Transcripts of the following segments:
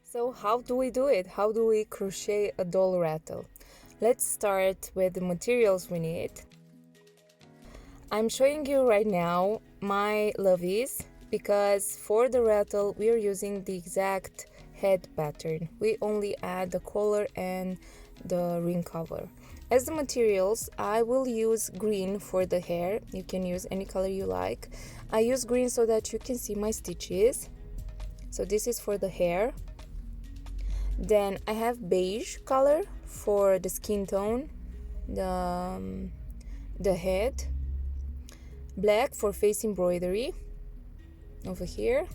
So how do we do it? How do we crochet a doll rattle? Let's start with the materials we need. I'm showing you right now my lovies because for the rattle we are using the exact head pattern. We only add the collar and the ring cover. As the materials, I will use green for the hair. You can use any color you like. I use green so that you can see my stitches. So this is for the hair. Then I have beige color for the skin tone, the head, black for face embroidery over here,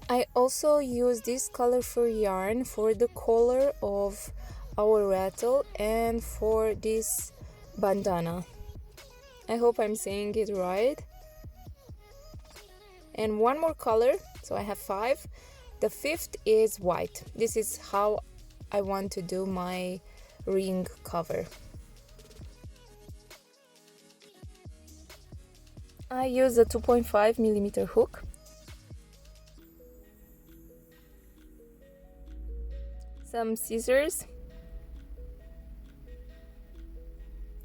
I also use this colorful yarn for the collar of our rattle and for this bandana. I hope I'm saying it right. And one more color, so I have 5. The 5th is white. This is how I want to do my ring cover. I use a 2.5mm hook. Some scissors.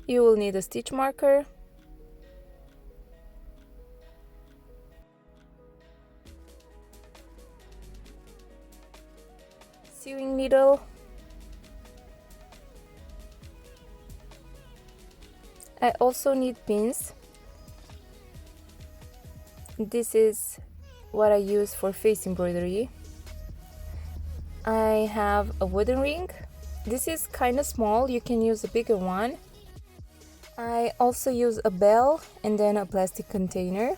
You will need a stitch marker. Sewing needle. I also need pins. This is what I use for face embroidery. I have a wooden ring. This is kind of small, you can use a bigger one. I also use a bell and then a plastic container.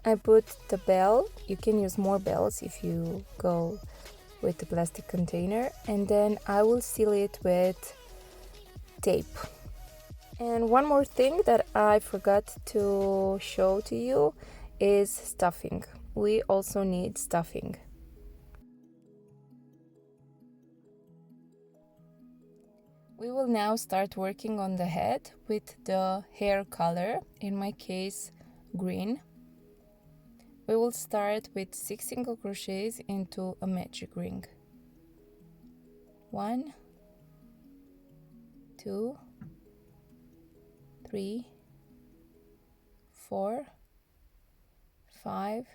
I put the bell, you can use more bells if you go with the plastic container, and then I will seal it with tape. And one more thing that I forgot to show to you is stuffing. We also need stuffing. We will now start working on the head with the hair color, in my case green. We will start with 6 single crochets into a magic ring. 1, 2, 3, 4, 5,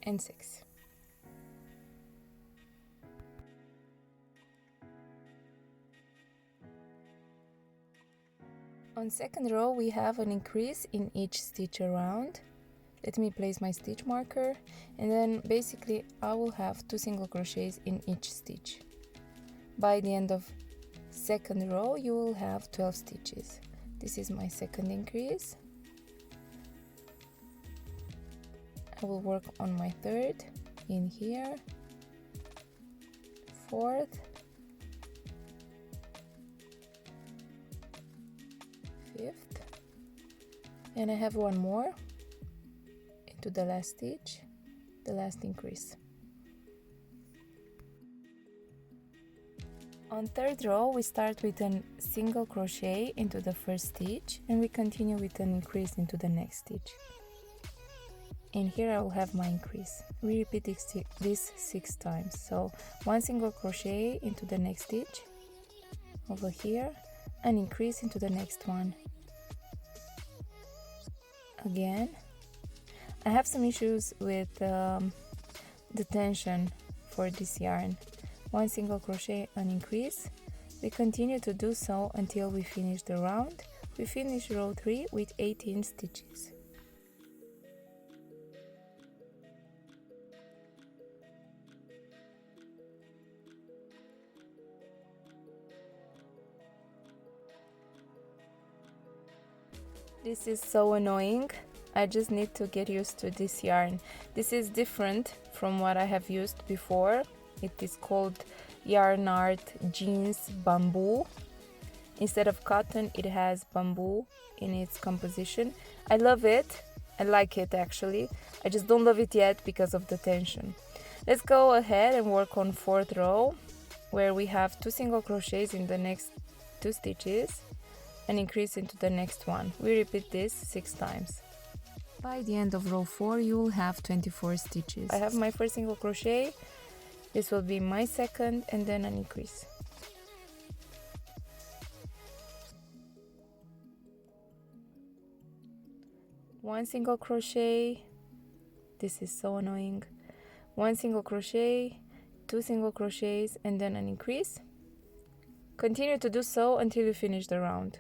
and 6. On second row we have an increase in each stitch around. Let me place my stitch marker, and then basically I will have 2 single crochets in each stitch. By the end of second row you will have 12 stitches. This is my second increase. I will work on my third in here, fourth, fifth, and I have one more into the last stitch, the last increase. On third row we start with a single crochet into the first stitch, and we continue with an increase into the next stitch. And here I will have my increase. We repeat this 6 times. So 1 single crochet into the next stitch, over here, an increase into the next one. Again. I have some issues with the tension for this yarn. 1 single crochet, an increase. We continue to do so until we finish the round. We finish row 3 with 18 stitches. This is so annoying. I just need to get used to this yarn. This is different from what I have used before. It is called YarnArt Jeans Bamboo. Instead of cotton, it has bamboo in its composition. I love it. I like it actually. I just don't love it yet because of the tension. Let's go ahead and work on fourth row, where we have 2 single crochets in the next 2 stitches, an increase into the next one. We repeat this 6 times. By the end of row 4 you will have 24 stitches. I have my first single crochet, this will be my second, and then an increase. One single crochet, this is so annoying. One single crochet, two single crochets, and then an increase. Continue to do so until you finish the round.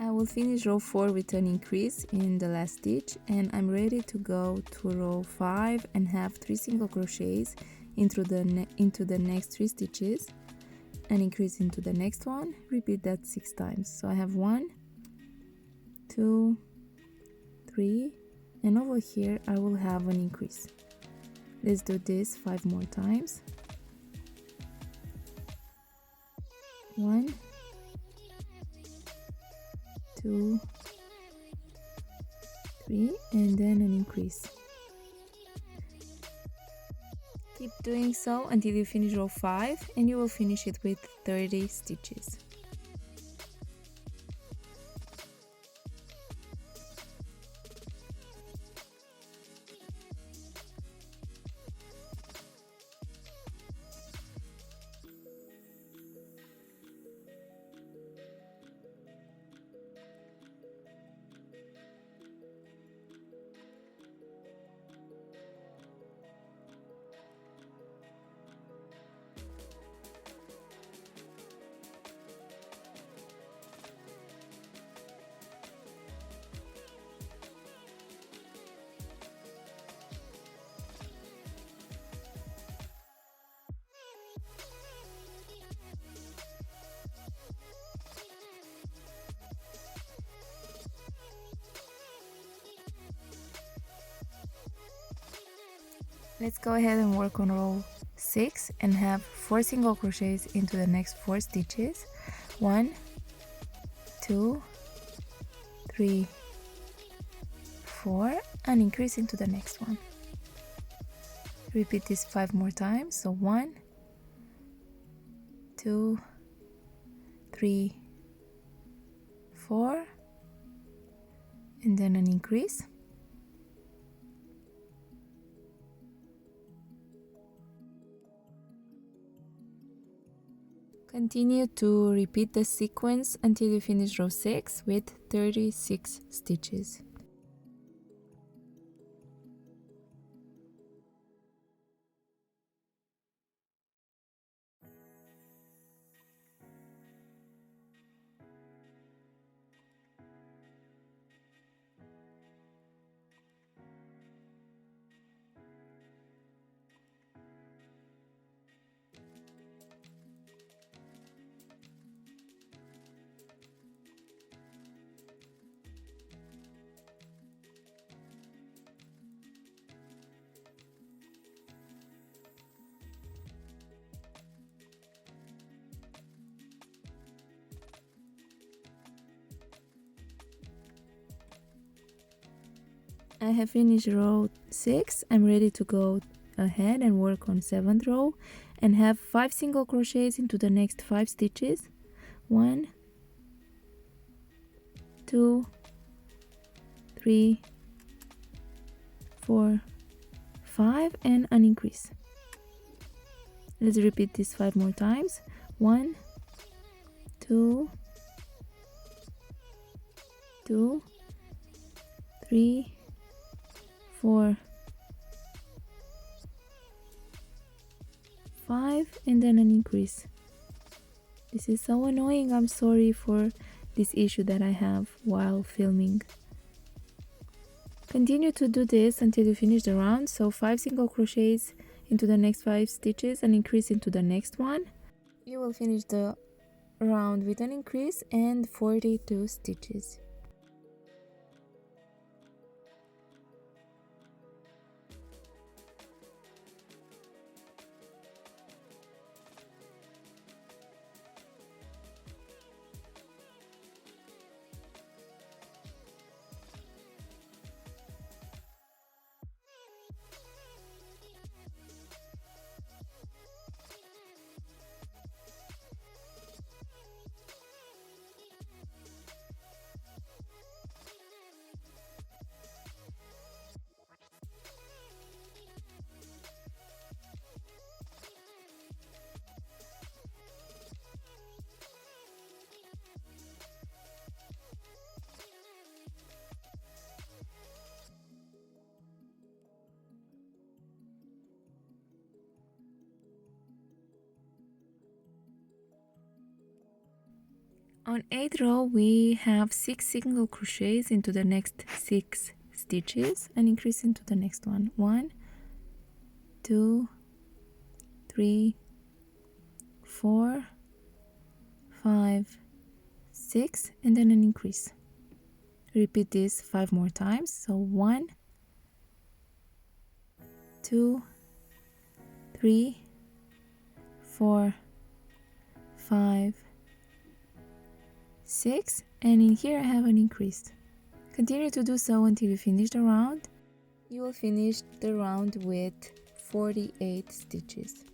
I will finish row 4 with an increase in the last stitch, and I'm ready to go to row 5 and have 3 single crochets into the next 3 stitches, an increase into the next one, repeat that 6 times. So I have 1, 2, 3, and over here I will have an increase. Let's do this 5 more times. 1, 2, 3, and then an increase. Keep doing so until you finish row 5, and you will finish it with 30 stitches. Let's go ahead and work on row 6 and have 4 single crochets into the next 4 stitches. 1, 2, 3, 4, and increase into the next one. Repeat this 5 more times. So 1, 2, 3, 4, and then an increase. Continue to repeat the sequence until you finish row 6 with 36 stitches. I have finished row 6. I'm ready to go ahead and work on 7th row and have 5 single crochets into the next 5 stitches. 1, 2, 3, 4, 5, and an increase. Let's repeat this 5 more times. 1, 2, 2, 3, 4, 5, and then an increase. This is so annoying. I'm sorry for this issue that I have while filming. Continue to do this until you finish the round, so 5 single crochets into the next 5 stitches and increase into the next one. You will finish the round with an increase and 42 stitches. On 8th row we have 6 single crochets into the next 6 stitches and increase into the next one. 1, 2, 3, 4, 5, 6, and then an increase. Repeat this 5 more times. So 1, 2, 3, 4, 5, 6, and in here I have an increase. Continue to do so until you finish the round. You will finish the round with 48 stitches.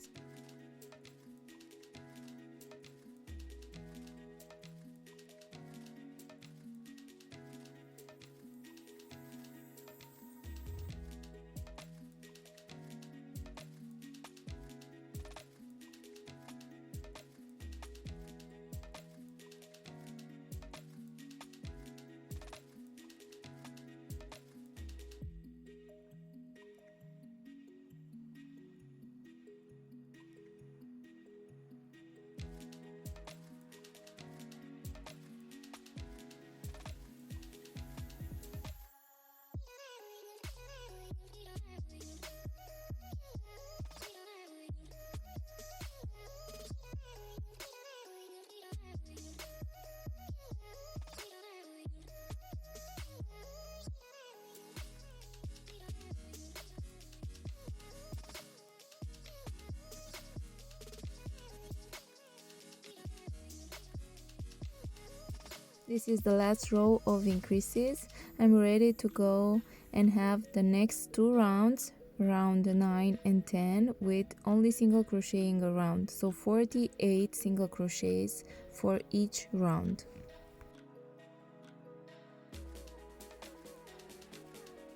This is the last row of increases. I'm ready to go and have the next 2 rounds, round 9 and 10, with only single crocheting around. So 48 single crochets for each round.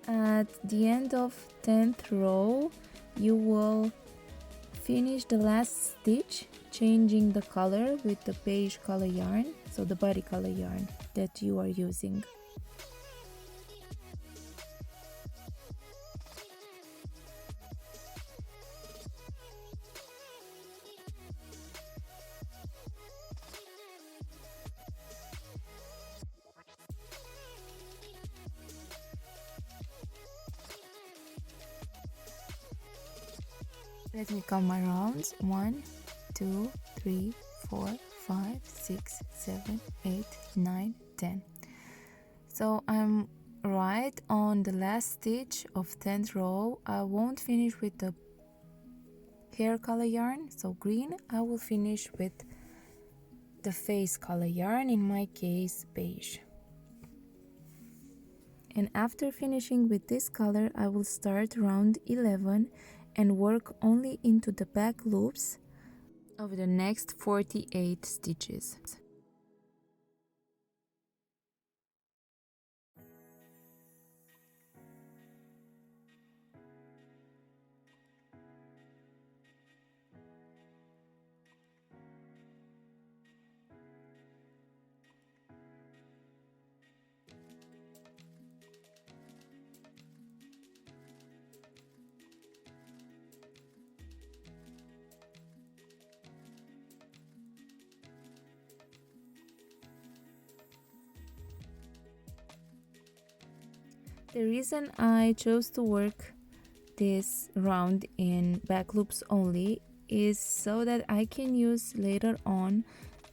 At the end of 10th row, you will finish the last stitch, changing the color with the beige color yarn, so the body color yarn that you are using. Let me count my rounds. 1, 2, 3, 4, 5, 6, 7, 8, 9, 10. So I'm right on the last stitch of 10th row. I won't finish with the hair color yarn, so green. I will finish with the face color yarn, in my case beige. And after finishing with this color, I will start round 11 and work only into the back loops of the next 48 stitches. The reason I chose to work this round in back loops only is so that I can use later on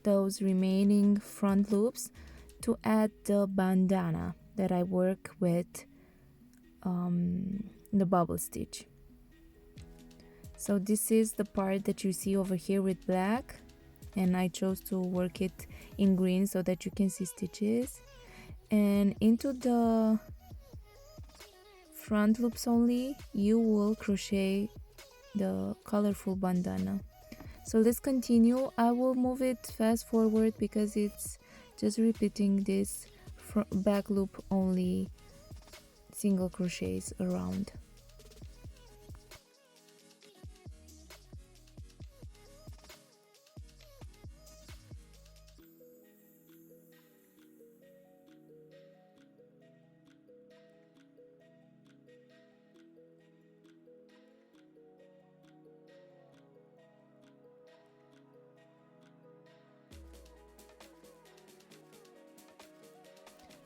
those remaining front loops to add the bandana that I work with the bubble stitch. So this is the part that you see over here with black, and I chose to work it in green so that you can see stitches. And into the front loops only, you will crochet the colorful bandana. So let's continue. I will move it fast forward because it's just repeating this back loop only single crochets around.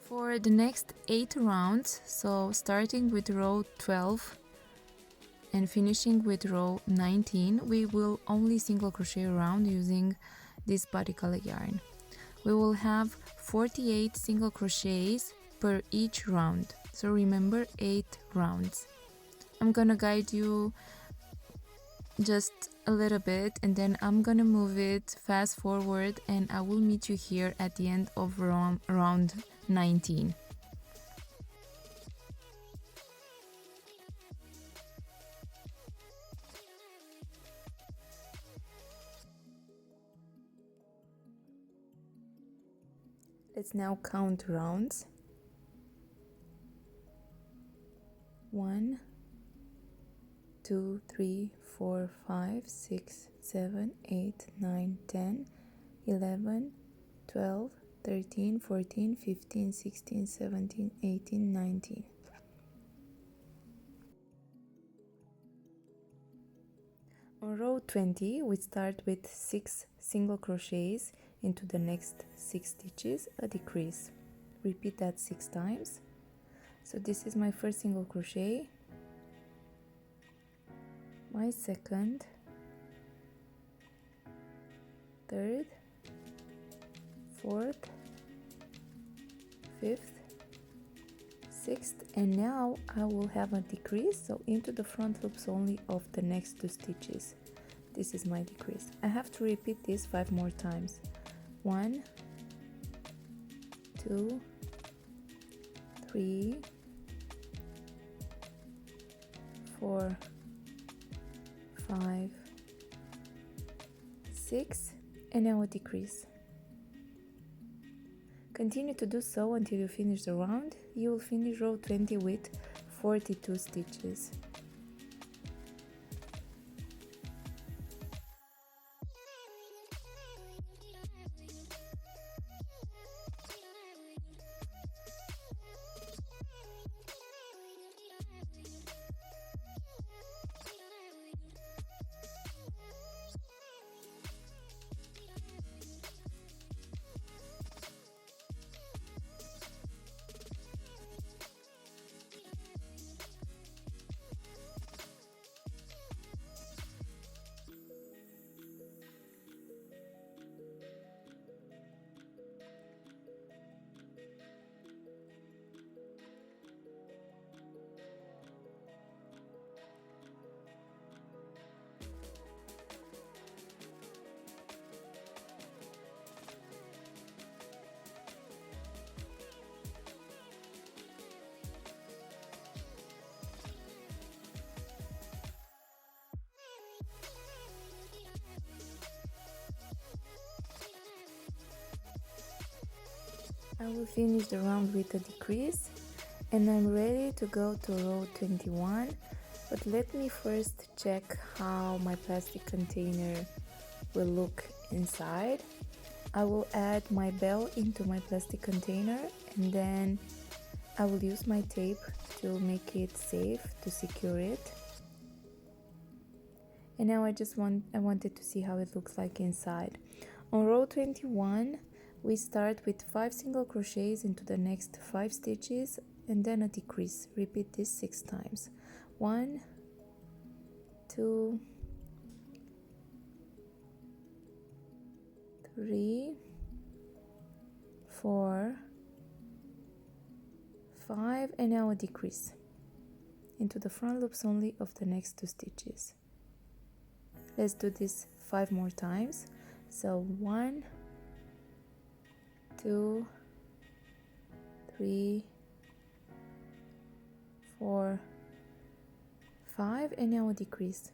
For the next 8 rounds, so starting with row 12 and finishing with row 19, we will only single crochet around using this body color yarn. We will have 48 single crochets per each round, so remember 8 rounds. I'm gonna guide you just a little bit and then I'm gonna move it fast forward and I will meet you here at the end of round 19. Let's now count rounds. 1, 2, 3, 4, 5, 6, 7, 8, 9, 10, 11, 12, 13, 14, 15, 16, 17, 18, 19. On row 20, we start with 6 single crochets into the next 6 stitches, a decrease. Repeat that 6 times. So this is my first single crochet, my second, third, fourth, fifth, sixth, and now I will have a decrease, so into the front loops only of the next 2 stitches. This is my decrease. I have to repeat this 5 more times. 1, 2, 3, 4, 5, 6, and now a decrease. Continue to do so until you finish the round. You will finish row 20 with 42 stitches. I will finish the round with a decrease and I'm ready to go to row 21, but let me first check how my plastic container will look inside. I will add my bell into my plastic container and then I will use my tape to make it safe, to secure it. And now I wanted to see how it looks like inside. On row 21, we start with 5 single crochets into the next 5 stitches and then a decrease. Repeat this 6 times. 1, 2, 3, 4, 5, and now a decrease into the front loops only of the next 2 stitches. Let's do this 5 more times. So 1, 2, 3, 4, 5, and now a decrease.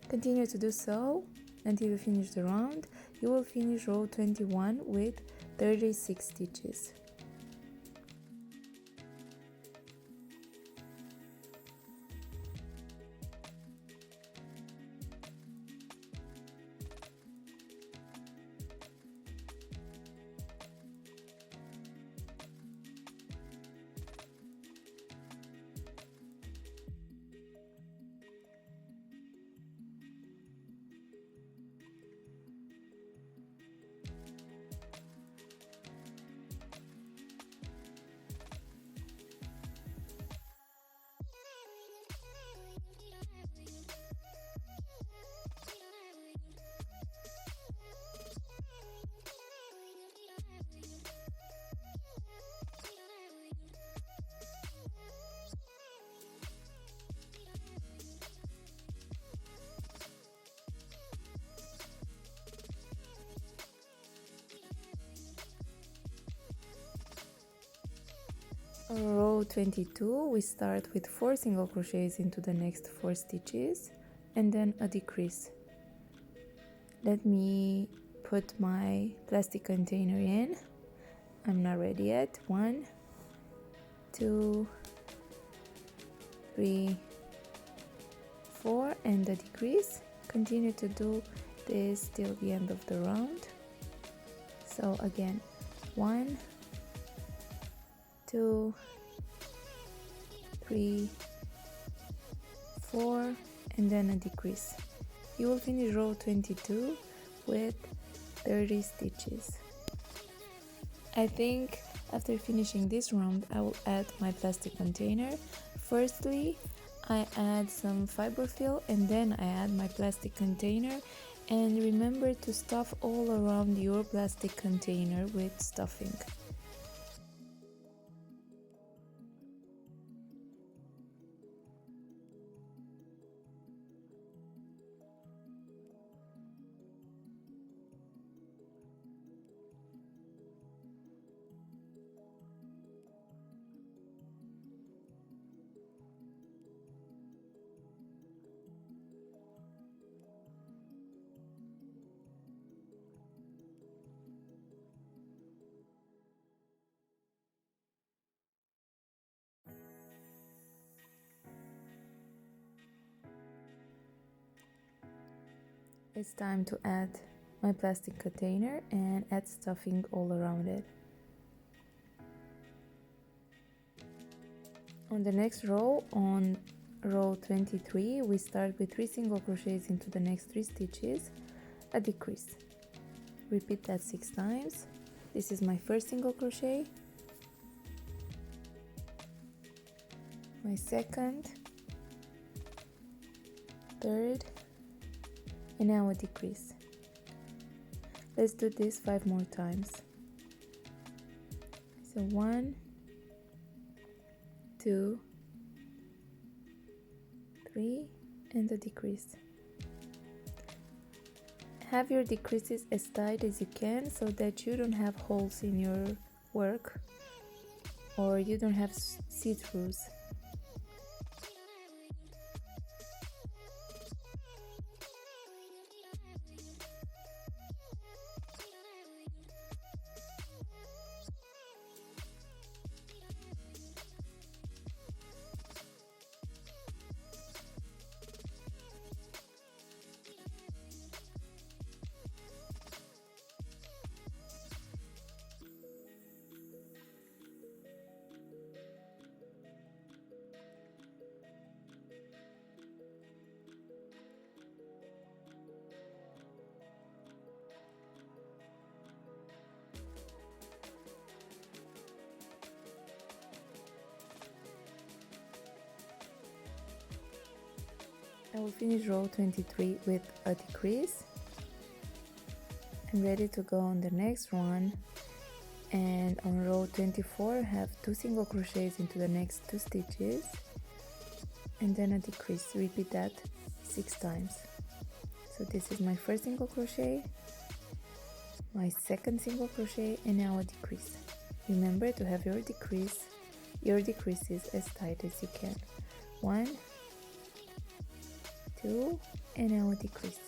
Continue to do so until you finish the round. You will finish row 21 with 36 stitches. Row 22, we start with 4 single crochets into the next 4 stitches and then a decrease. Let me put my plastic container in. I'm not ready yet. 1, 2, 3, 4, and a decrease. Continue to do this till the end of the round. So again, 1, 2, 3, 4, and then a decrease. You will finish row 22 with 30 stitches. I think after finishing this round, I will add my plastic container. Firstly, I add some fiberfill and then I add my plastic container. And remember to stuff all around your plastic container with stuffing. It's time to add my plastic container and add stuffing all around it. On the next row, on row 23, we start with 3 single crochets into the next 3 stitches, a decrease. Repeat that 6 times. This is my first single crochet, my second, third, and now a decrease. Let's do this 5 more times. So 1, 2, 3, and a decrease. Have your decreases as tight as you can so that you don't have holes in your work or you don't have see-throughs. I will finish row 23 with a decrease. I'm ready to go on the next one, and on row 24 have 2 single crochets into the next 2 stitches and then a decrease. Repeat that 6 times. So this is my first single crochet, my second single crochet, and now a decrease. Remember to have your decreases as tight as you can. 1, 2, and now a decrease.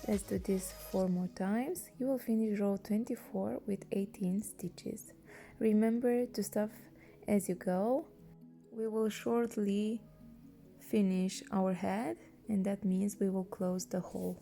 Let's do this 4 more times. You will finish row 24 with 18 stitches. Remember to stop as you go. We will shortly finish our head, and that means we will close the hole.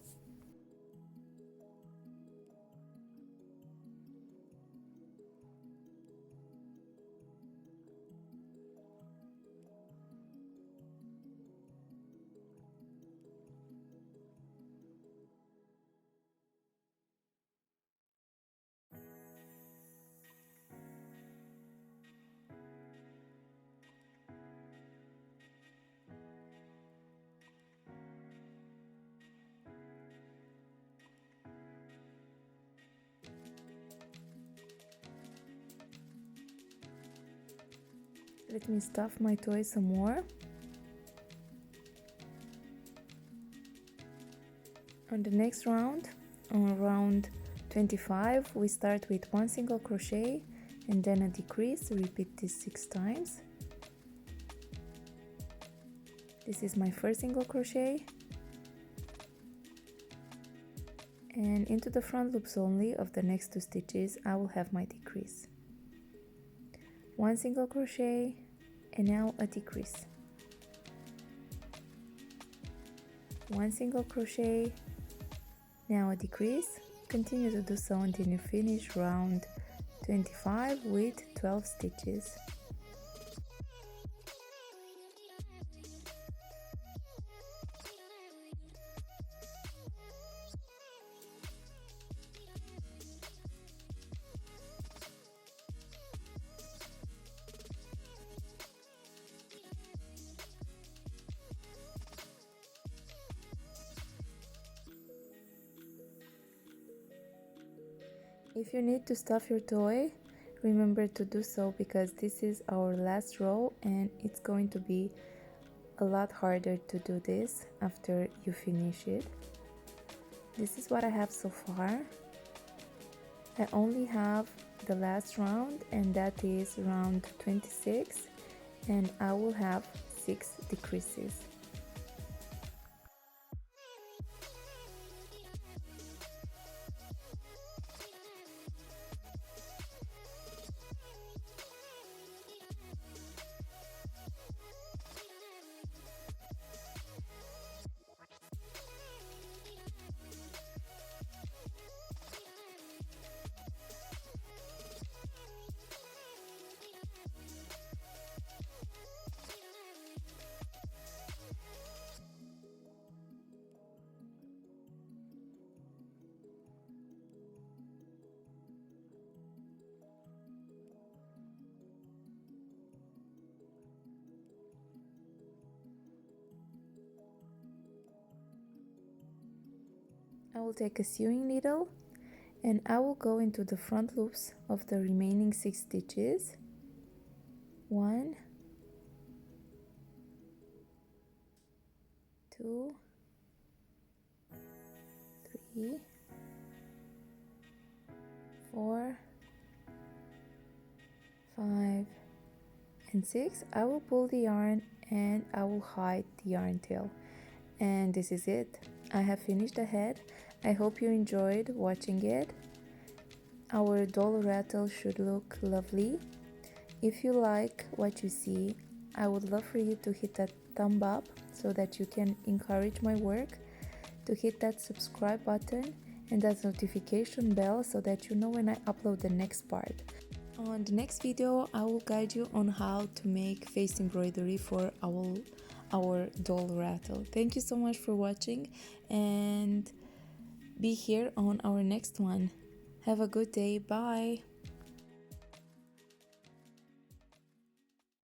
Let me stuff my toy some more. On the next round, on round 25, we start with 1 single crochet and then a decrease. Repeat this 6 times. This is my first single crochet, and into the front loops only of the next 2 stitches I will have my decrease. 1 single crochet and now a decrease. 1 single crochet, now a decrease. Continue to do so until you finish round 25 with 12 stitches. If you need to stuff your toy, remember to do so, because this is our last row and it's going to be a lot harder to do this after you finish it. This is what I have so far. I only have the last round, and that is round 26, and I will have 6 decreases. I will take a sewing needle and I will go into the front loops of the remaining 6 stitches. 1, 2, 3, 4, 5, and 6. I will pull the yarn and I will hide the yarn tail. And this is it. I have finished the head. I hope you enjoyed watching it. Our doll rattle should look lovely. If you like what you see, I would love for you to hit that thumb up so that you can encourage my work, to hit that subscribe button and that notification bell so that you know when I upload the next part. On the next video, I will guide you on how to make face embroidery for our doll rattle. Thank you so much for watching, and be here on our next one. Have a good day. Bye.